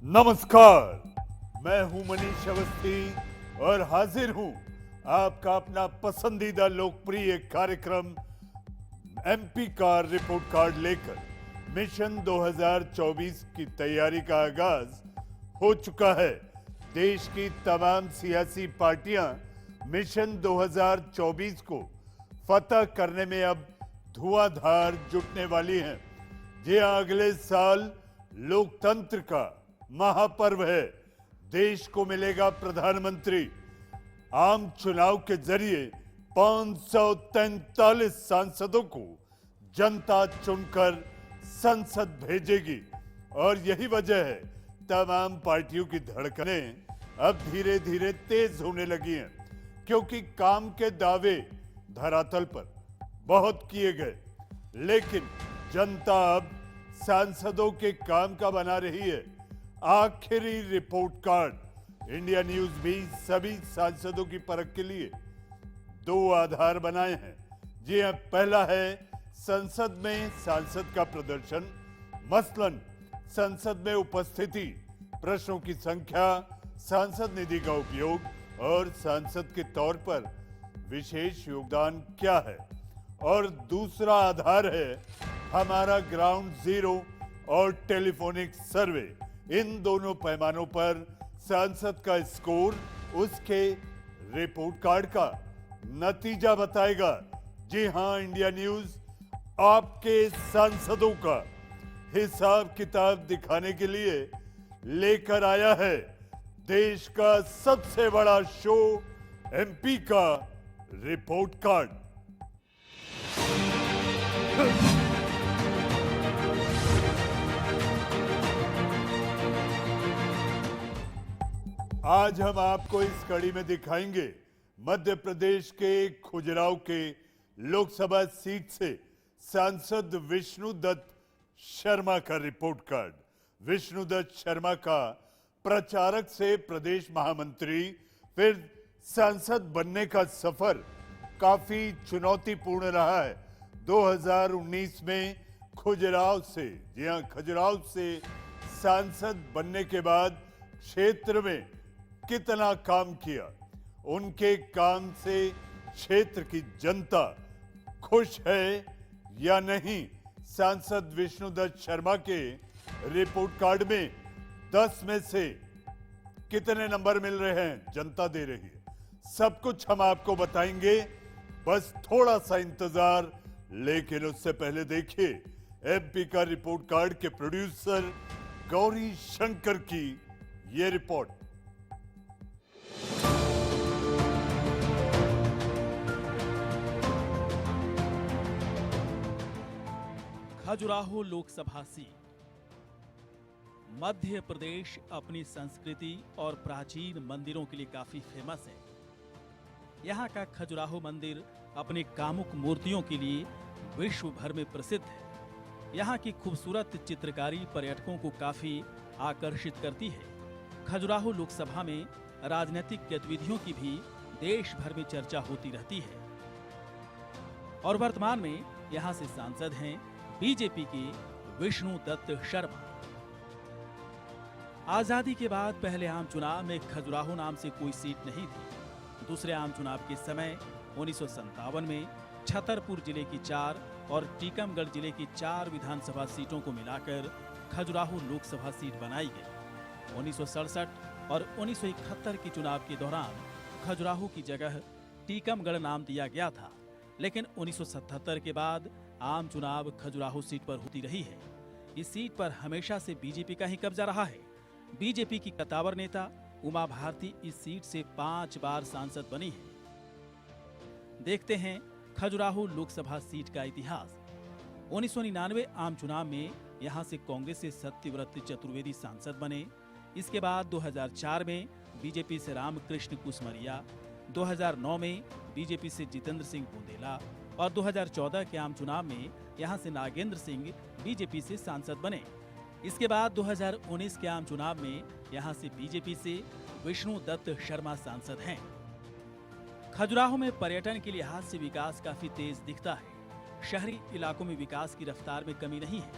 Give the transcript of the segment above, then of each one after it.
नमस्कार, मैं हूं मनीष अवस्थी और हाजिर हूं आपका अपना पसंदीदा लोकप्रिय कार्यक्रम एमपी का रिपोर्ट कार्ड लेकर। मिशन 2024 की तैयारी का आगाज हो चुका है। देश की तमाम सियासी पार्टियां मिशन 2024 को फतह करने में अब धुआंधार जुटने वाली हैं। जी हां, अगले साल लोकतंत्र का महापर्व है। देश को मिलेगा प्रधानमंत्री। आम चुनाव के जरिए 543 सांसदों को जनता चुनकर संसद भेजेगी और यही वजह है तमाम पार्टियों की धड़कनें अब धीरे धीरे तेज होने लगी हैं, क्योंकि काम के दावे धरातल पर बहुत किए गए, लेकिन जनता अब सांसदों के काम का बना रही है आखिरी रिपोर्ट कार्ड। इंडिया न्यूज भी सभी सांसदों की परख के लिए दो आधार बनाए हैं। जी हां, पहला है संसद में सांसद का प्रदर्शन, मसलन संसद में उपस्थिति, प्रश्नों की संख्या, सांसद निधि का उपयोग और सांसद के तौर पर विशेष योगदान क्या है। और दूसरा आधार है हमारा ग्राउंड जीरो और टेलीफोनिक सर्वे। इन दोनों पैमानों पर सांसद का स्कोर उसके रिपोर्ट कार्ड का नतीजा बताएगा। जी हां, इंडिया न्यूज आपके सांसदों का हिसाब किताब दिखाने के लिए लेकर आया है देश का सबसे बड़ा शो, एमपी का रिपोर्ट कार्ड। आज हम आपको इस कड़ी में दिखाएंगे मध्य प्रदेश के खजुराहो के लोकसभा सीट से सांसद विष्णुदत्त शर्मा का रिपोर्ट कार्ड। विष्णुदत्त शर्मा का प्रचारक से प्रदेश महामंत्री फिर सांसद बनने का सफर काफी चुनौतीपूर्ण रहा है। 2019 में खजुराहो से, जी हां, खजुराहो से सांसद बनने के बाद क्षेत्र में कितना काम किया, उनके काम से क्षेत्र की जनता खुश है या नहीं। सांसद विष्णुदत्त शर्मा के रिपोर्ट कार्ड में 10 में से कितने नंबर मिल रहे हैं, जनता दे रही है। सब कुछ हम आपको बताएंगे, बस थोड़ा सा इंतजार। लेकिन उससे पहले देखिए एमपी का रिपोर्ट कार्ड के प्रोड्यूसर गौरी शंकर की ये रिपोर्ट। खजुराहो लोकसभा सीट। मध्य प्रदेश अपनी संस्कृति और प्राचीन मंदिरों के लिए काफी फेमस है। यहाँ का खजुराहो मंदिर अपनी कामुक मूर्तियों के लिए विश्व भर में प्रसिद्ध है। यहाँ की खूबसूरत चित्रकारी पर्यटकों को काफी आकर्षित करती है। खजुराहो लोकसभा में राजनीतिक गतिविधियों की भी देश भर में चर्चा होती रहती है और वर्तमान में यहाँ से सांसद हैं बीजेपी के विष्णुदत्त शर्मा। आजादी के बाद पहले आम चुनाव में खजुराहो नाम से कोई सीट नहीं थी। दूसरे आम चुनाव के समय 1957 में छतरपुर जिले की 4 और टीकमगढ़ जिले की 4 विधानसभा सीटों को मिलाकर खजुराहो लोकसभा सीट बनाई गई। 1967 और 1971 के चुनाव के दौरान खजुराहो की जगह टीकमगढ़ नाम दिया गया था, लेकिन 1977 के बाद आम चुनाव खजुराहो सीट पर होती रही है। इस सीट पर हमेशा से बीजेपी का ही कब्जा रहा है। बीजेपी की कद्दावर नेता उमा भारती इस सीट से 5 बार सांसद बनी है। देखते हैं खजुराहो लोकसभा सीट का इतिहास। 1999 आम चुनाव में यहां से कांग्रेस से सत्यव्रत चतुर्वेदी सांसद बने। इसके बाद 2004 में बीजेपी से रामकृष्ण कुसमरिया, 2009 में बीजेपी से जितेंद्र सिंह बुंदेला और 2014 के आम चुनाव में यहां से नागेंद्र सिंह बीजेपी से सांसद बने। इसके बाद 2019 के आम चुनाव में यहां से बीजेपी से विष्णुदत्त शर्मा सांसद हैं। खजुराहो में पर्यटन के लिहाज से विकास काफी तेज दिखता है। शहरी इलाकों में विकास की रफ्तार में कमी नहीं है,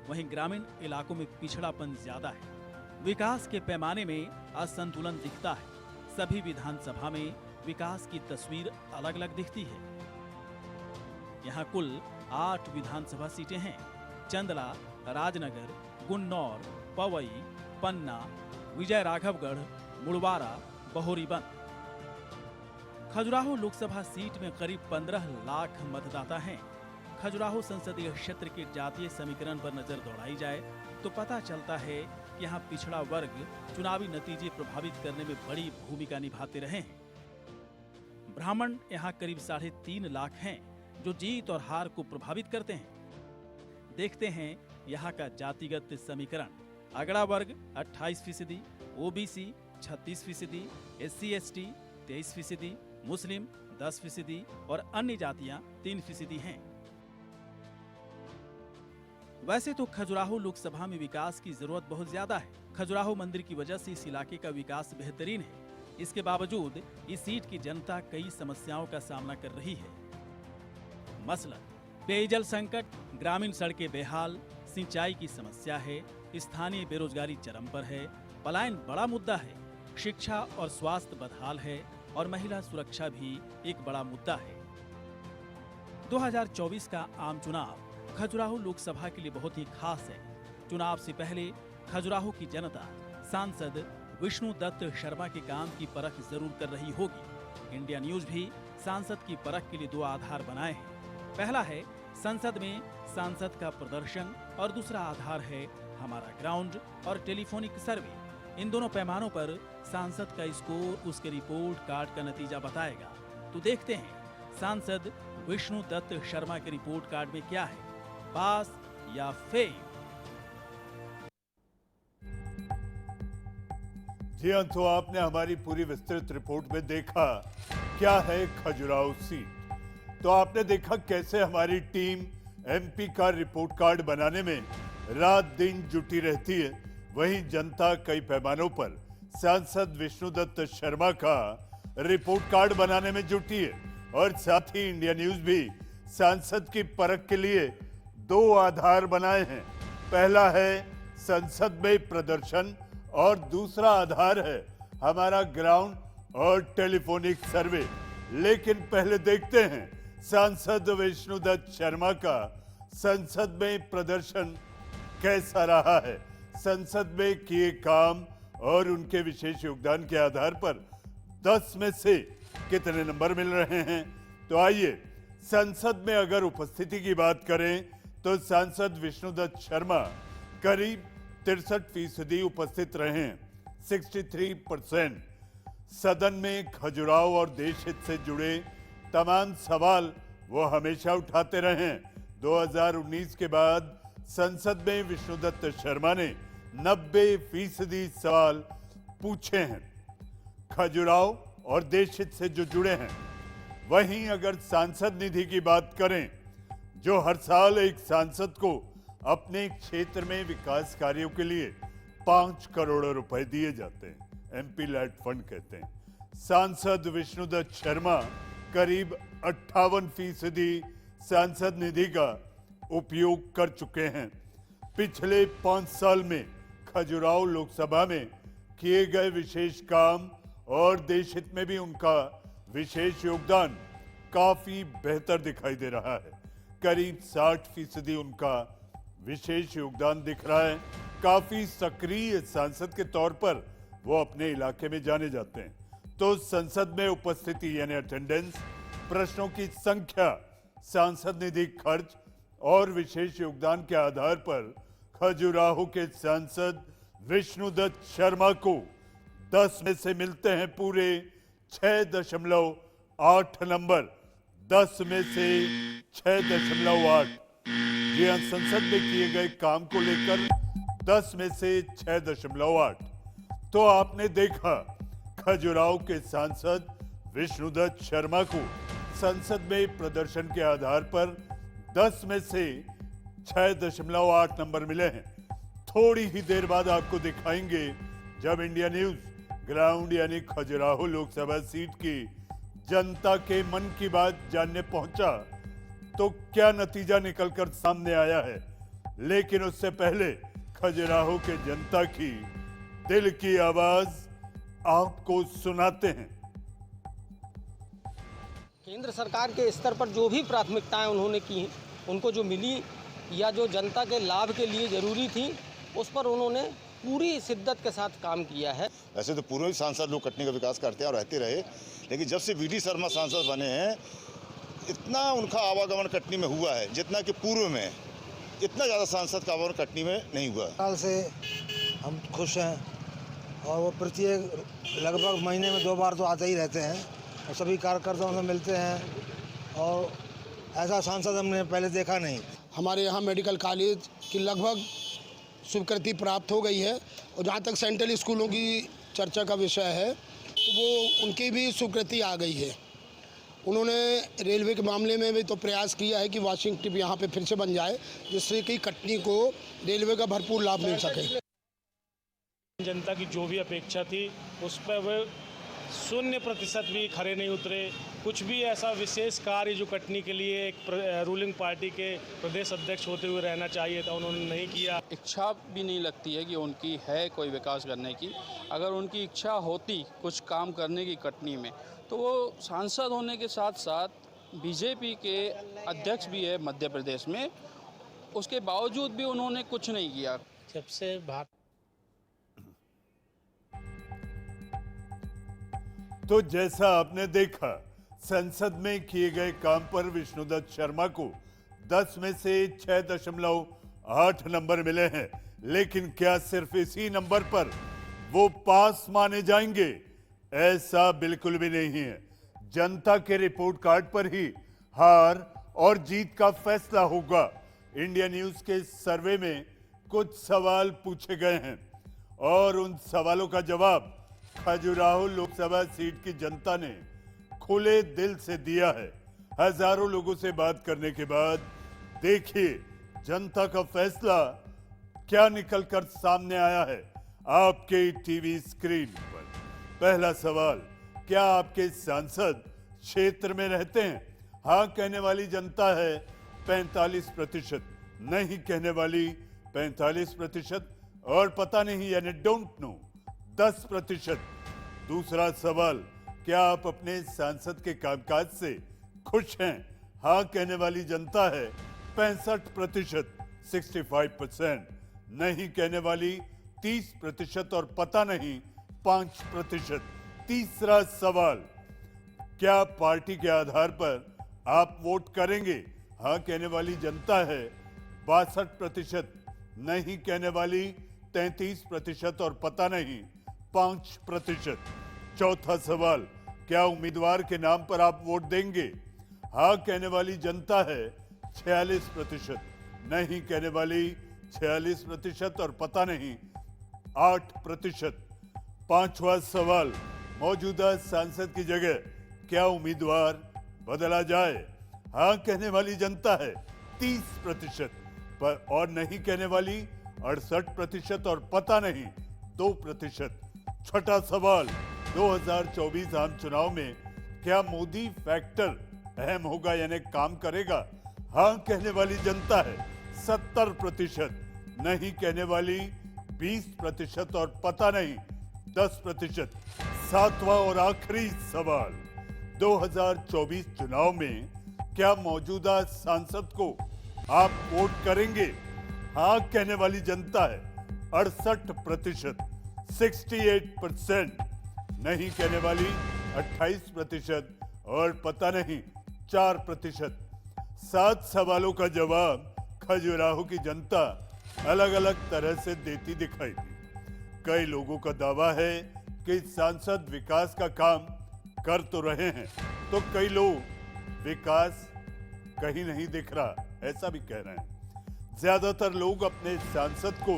वहीं ग्रामीण इलाकों में पिछड़ापन ज्यादा है। विकास के पैमाने में असंतुलन दिखता है। सभी विधानसभा में विकास की तस्वीर अलग अलग दिखती है। यहाँ कुल 8 विधानसभा सीटें हैं। चंदला, राजनगर, गुन्नौर, पवई, पन्ना, विजय राघवगढ़, मुड़वारा, बहोरीबंद। खजुराहो लोकसभा सीट में करीब 15 लाख मतदाता हैं। खजुराहो संसदीय क्षेत्र के जातीय समीकरण पर नजर दौड़ाई जाए तो पता चलता है कि यहाँ पिछड़ा वर्ग चुनावी नतीजे प्रभावित करने में बड़ी भूमिका निभाते रहे हैं। ब्राह्मण यहाँ करीब 3.5 लाख हैं, जो जीत और हार को प्रभावित करते हैं। देखते हैं यहाँ का जातिगत समीकरण। अगड़ा वर्ग 28%, ओबीसी 36%, SC ST 23%, मुस्लिम 10% और अन्य जातियां 3% हैं। वैसे तो खजुराहो लोकसभा में विकास की जरूरत बहुत ज्यादा है। खजुराहो मंदिर की वजह से इस इलाके का विकास बेहतरीन है। इसके बावजूद इस सीट की जनता कई समस्याओं का सामना कर रही है। मसलन पेयजल संकट, ग्रामीण सड़कें बेहाल, सिंचाई की समस्या है, स्थानीय बेरोजगारी चरम पर है, पलायन बड़ा मुद्दा है, शिक्षा और स्वास्थ्य बदहाल है और महिला सुरक्षा भी एक बड़ा मुद्दा है। 2024 का आम चुनाव खजुराहो लोकसभा के लिए बहुत ही खास है। चुनाव से पहले खजुराहो की जनता सांसद विष्णु दत्त शर्मा के काम की परख जरूर कर रही होगी। इंडिया न्यूज भी सांसद की परख के लिए 2 आधार बनाए हैं। पहला है संसद में सांसद का प्रदर्शन और दूसरा आधार है हमारा ग्राउंड और टेलीफोनिक सर्वे। इन दोनों पैमानों पर सांसद का स्कोर उसके रिपोर्ट कार्ड का नतीजा बताएगा। तो देखते हैं सांसद विष्णु दत्त शर्मा के रिपोर्ट कार्ड में क्या है, पास या फेल। जी हाँ, तो आपने हमारी पूरी विस्तृत रिपोर्ट में देखा क्या है खजुराहो सीट। तो आपने देखा कैसे हमारी टीम MP का रिपोर्ट कार्ड बनाने में रात दिन जुटी रहती है। वहीं जनता कई पैमानों पर सांसद विष्णुदत्त शर्मा का रिपोर्ट कार्ड बनाने में जुटी है और साथ ही इंडिया न्यूज भी सांसद की परख के लिए 2 आधार बनाए हैं। पहला है संसद में प्रदर्शन और दूसरा आधार है हमारा ग्राउंड और टेलीफोनिक सर्वे। लेकिन पहले देखते हैं सांसद विष्णुदत्त शर्मा का संसद में प्रदर्शन कैसा रहा है। संसद में किए काम और उनके विशेष योगदान के आधार पर 10 में से कितने नंबर मिल रहे हैं। तो आइए संसद में अगर उपस्थिति की बात करें तो सांसद विष्णुदत्त शर्मा करीब 63% उपस्थित रहे, 63%। सदन में खजुराहो और देश हित से जुड़े तमाम सवाल वो हमेशा उठाते रहे। 2019 के बाद संसद में विष्णुदत्त शर्मा ने 90% सवाल पूछे हैं खजुराहो और देश हित से जो जुड़े हैं। वहीं अगर सांसद निधि की बात करें, जो हर साल एक सांसद को अपने क्षेत्र में विकास कार्यों के लिए 5 करोड़ रुपए दिए जाते हैं, MP लैड फंड कहते हैं। सांसद विष्णुदत्त शर्मा करीब 58% सांसद निधि का उपयोग कर चुके हैं। पिछले 5 साल में खजुराहो लोकसभा में किए गए विशेष काम और देश हित में भी उनका विशेष योगदान काफी बेहतर दिखाई दे रहा है। करीब 60% उनका विशेष योगदान दिख रहा है। काफी सक्रिय सांसद के तौर पर वो अपने इलाके में जाने जाते हैं। तो संसद में उपस्थिति यानी अटेंडेंस, प्रश्नों की संख्या, सांसद निधि खर्च और विशेष योगदान के आधार पर खजुराहो के सांसद विष्णुदत्त शर्मा को 10 में से मिलते हैं पूरे 6.8 नंबर। 10 में से 6.8। जी हाँ, संसद में किए गए काम को लेकर 10 में से 6.8। तो आपने देखा खजुराहो के सांसद विष्णुदत्त शर्मा को संसद में प्रदर्शन के आधार पर 10 में से 6.8 नंबर मिले हैं। थोड़ी ही देर बाद आपको दिखाएंगे जब इंडिया न्यूज ग्राउंड यानी खजुराहो लोकसभा सीट की जनता के मन की बात जानने पहुंचा तो क्या नतीजा निकलकर सामने आया है। लेकिन उससे पहले खजुराहो के जनता की दिल की आवाज आपको सुनाते हैं। केंद्र सरकार के स्तर पर जो भी प्राथमिकताएं उन्होंने की, उनको जो मिली या जो जनता के लाभ के लिए ज़रूरी थी, उस पर उन्होंने पूरी शिद्दत के साथ काम किया है। वैसे तो पूर्व ही सांसद लोग कटनी का विकास करते हैं और रहते रहे, लेकिन जब से वीडी शर्मा सांसद बने हैं, इतना उनका आवागमन कटनी में हुआ है जितना कि पूर्व में इतना ज़्यादा सांसद का आवागमन कटनी में नहीं हुआ। साल से हम खुश हैं और वो प्रत्येक लगभग महीने में 2 बार तो आते ही रहते हैं और सभी कार्यकर्ताओं से मिलते हैं और ऐसा सांसद हमने पहले देखा नहीं। हमारे यहाँ मेडिकल कॉलेज की लगभग स्वीकृति प्राप्त हो गई है और जहाँ तक सेंट्रल स्कूलों की चर्चा का विषय है तो वो उनकी भी स्वीकृति आ गई है। उन्होंने रेलवे के मामले में भी तो प्रयास किया है कि वॉशिंग ट्रिप यहाँ पे फिर से बन जाए, जिससे कि कटनी को रेलवे का भरपूर लाभ मिल सके। जनता की जो भी अपेक्षा थी उस पर वे 0% भी खरे नहीं उतरे। कुछ भी ऐसा विशेष कार्य जो कटनी के लिए एक रूलिंग पार्टी के प्रदेश अध्यक्ष होते हुए रहना चाहिए था, उन्होंने नहीं किया। इच्छा भी नहीं लगती है कि उनकी है कोई विकास करने की। अगर उनकी इच्छा होती कुछ काम करने की कटनी में, तो वो सांसद होने के साथ साथ बीजेपी के अध्यक्ष भी है मध्य प्रदेश में, उसके बावजूद भी उन्होंने कुछ नहीं किया। जब से तो जैसा आपने देखा, संसद में किए गए काम पर विष्णुदत्त शर्मा को 10 में से 6.8 नंबर मिले हैं, लेकिन क्या सिर्फ इसी नंबर पर वो पास माने जाएंगे? ऐसा बिल्कुल भी नहीं है। जनता के रिपोर्ट कार्ड पर ही हार और जीत का फैसला होगा। इंडिया न्यूज के सर्वे में कुछ सवाल पूछे गए हैं और उन सवालों का जवाब खजुराहो लोकसभा सीट की जनता ने खुले दिल से दिया है। हजारों लोगों से बात करने के बाद देखिए जनता का फैसला क्या निकलकर सामने आया है आपके टीवी स्क्रीन पर। पहला सवाल, क्या आपके सांसद क्षेत्र में रहते हैं? हाँ कहने वाली जनता है 45%, नहीं कहने वाली 45% और पता नहीं यानी डोंट नो 10%। दूसरा सवाल, क्या आप अपने सांसद के कामकाज से खुश हैं? हाँ कहने वाली जनता है 65%, 65%, नहीं कहने वाली 30% और पता नहीं 5%। तीसरा सवाल, क्या पार्टी के आधार पर आप वोट करेंगे? हाँ कहने वाली जनता है 62%, नहीं कहने वाली 33% और पता नहीं 5%। चौथा सवाल, क्या उम्मीदवार के नाम पर आप वोट देंगे? हाँ कहने वाली जनता है 46%, नहीं कहने वाली 46% और पता नहीं 8%। पांचवा सवाल, मौजूदा सांसद की जगह क्या उम्मीदवार बदला जाए? हाँ कहने वाली जनता है 30% पर और नहीं कहने वाली 68% और पता नहीं 2%। छठा सवाल, 2024 आम चुनाव में क्या मोदी फैक्टर अहम होगा यानी काम करेगा? हाँ कहने वाली जनता है 70%, नहीं कहने वाली 20% और पता नहीं 10%। सातवां और आखिरी सवाल, 2024 चुनाव में क्या मौजूदा सांसद को आप वोट करेंगे? हाँ कहने वाली जनता है 68%, 68%, नहीं कहने वाली 28% और पता नहीं 4%। 7 सवालों का जवाब खजुराहो की जनता अलग अलग तरह से देती दिखाई दी। कई लोगों का दावा है कि सांसद विकास का काम कर तो रहे हैं, तो कई लोग विकास कहीं नहीं दिख रहा ऐसा भी कह रहे हैं। ज्यादातर लोग अपने सांसद को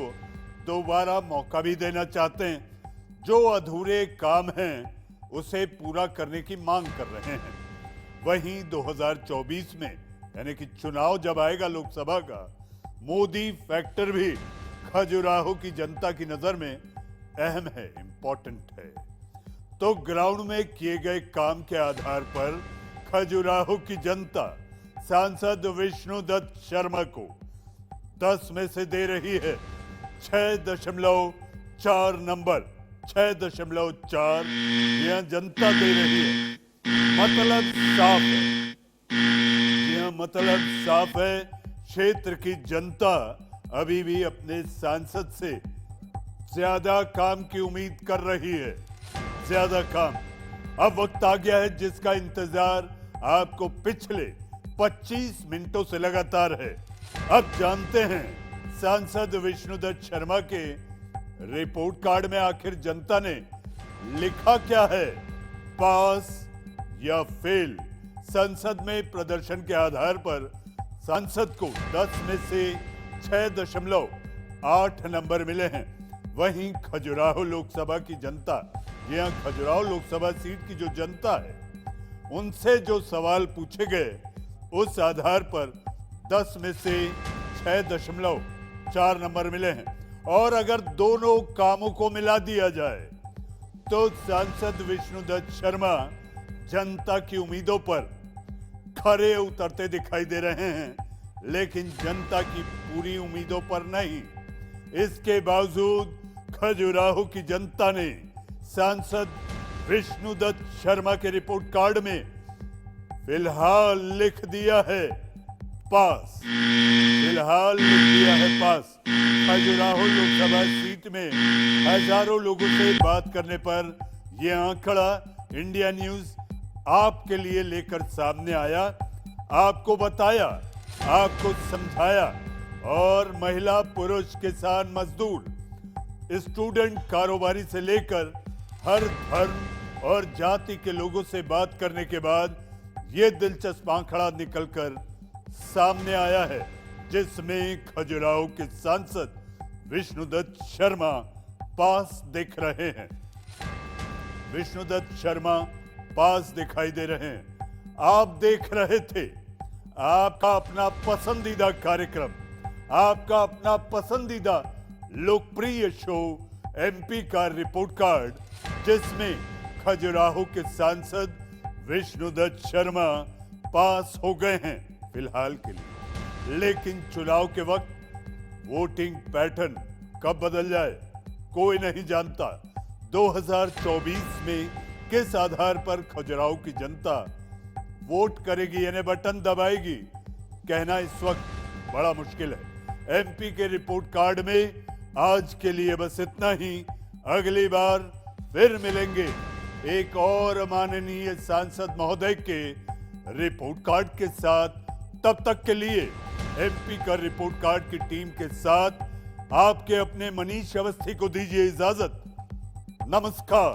दोबारा मौका भी देना चाहते हैं, जो अधूरे काम हैं उसे पूरा करने की मांग कर रहे हैं। वहीं 2024 में यानी कि चुनाव जब आएगा लोकसभा का, मोदी फैक्टर भी खजुराहो की जनता की नजर में अहम है, इंपॉर्टेंट है। तो ग्राउंड में किए गए काम के आधार पर खजुराहो की जनता सांसद विष्णुदत्त शर्मा को 10 में से दे रही है 6.8 4 नंबर 6.4 यह जनता दे रही है। मतलब साफ है, यह मतलब साफ है, क्षेत्र की जनता अभी भी अपने सांसद से ज्यादा काम की उम्मीद कर रही है, ज्यादा काम। अब वक्त आ गया है जिसका इंतजार आपको पिछले 25 मिनटों से लगातार है। अब जानते हैं सांसद विष्णुदत्त शर्मा के रिपोर्ट कार्ड में आखिर जनता ने लिखा क्या है, पास या फेल। संसद में प्रदर्शन के आधार पर सांसद को 10 में से 6.8 नंबर मिले हैं। वहीं खजुराहो लोकसभा की जनता, यहां खजुराहो लोकसभा सीट की जो जनता है, उनसे जो सवाल पूछे गए उस आधार पर 10 में से 6.4 नंबर मिले हैं। और अगर दोनों कामों को मिला दिया जाए तो सांसद विष्णुदत्त शर्मा जनता की उम्मीदों पर खरे उतरते दिखाई दे रहे हैं, लेकिन जनता की पूरी उम्मीदों पर नहीं। इसके बावजूद खजुराहो की जनता ने सांसद विष्णुदत्त शर्मा के रिपोर्ट कार्ड में फिलहाल लिख दिया है पास, फिलहाल लिख दिया है पास। खजुराहो लोकसभा सीट में हजारों लोगों से बात करने पर यह आंकड़ा इंडिया न्यूज आपके लिए लेकर सामने आया, आपको बताया, आपको समझाया। और महिला, पुरुष, किसान, मजदूर, स्टूडेंट, कारोबारी से लेकर हर धर्म और जाति के लोगों से बात करने के बाद यह दिलचस्प आंकड़ा निकलकर सामने आया है, जिसमें खजुराहो के सांसद विष्णुदत्त शर्मा पास दिख रहे हैं। विष्णुदत्त शर्मा पास दिखाई दे रहे हैं। आप देख रहे थे आपका अपना पसंदीदा कार्यक्रम, आपका अपना पसंदीदा लोकप्रिय शो एमपी का रिपोर्ट कार्ड, जिसमें खजुराहो के सांसद विष्णुदत्त शर्मा पास हो गए हैं फिलहाल के लिए। लेकिन चुनाव के वक्त वोटिंग पैटर्न कब बदल जाए कोई नहीं जानता। 2024 में किस आधार पर खजुराहो की जनता वोट करेगी, यानी बटन दबाएगी, कहना इस वक्त बड़ा मुश्किल है। एमपी के रिपोर्ट कार्ड में आज के लिए बस इतना ही। अगली बार फिर मिलेंगे एक और माननीय सांसद महोदय के रिपोर्ट कार्ड के साथ। तब तक के लिए एमपी का रिपोर्ट कार्ड की टीम के साथ आपके अपने मनीष अवस्थी को दीजिए इजाजत। नमस्कार।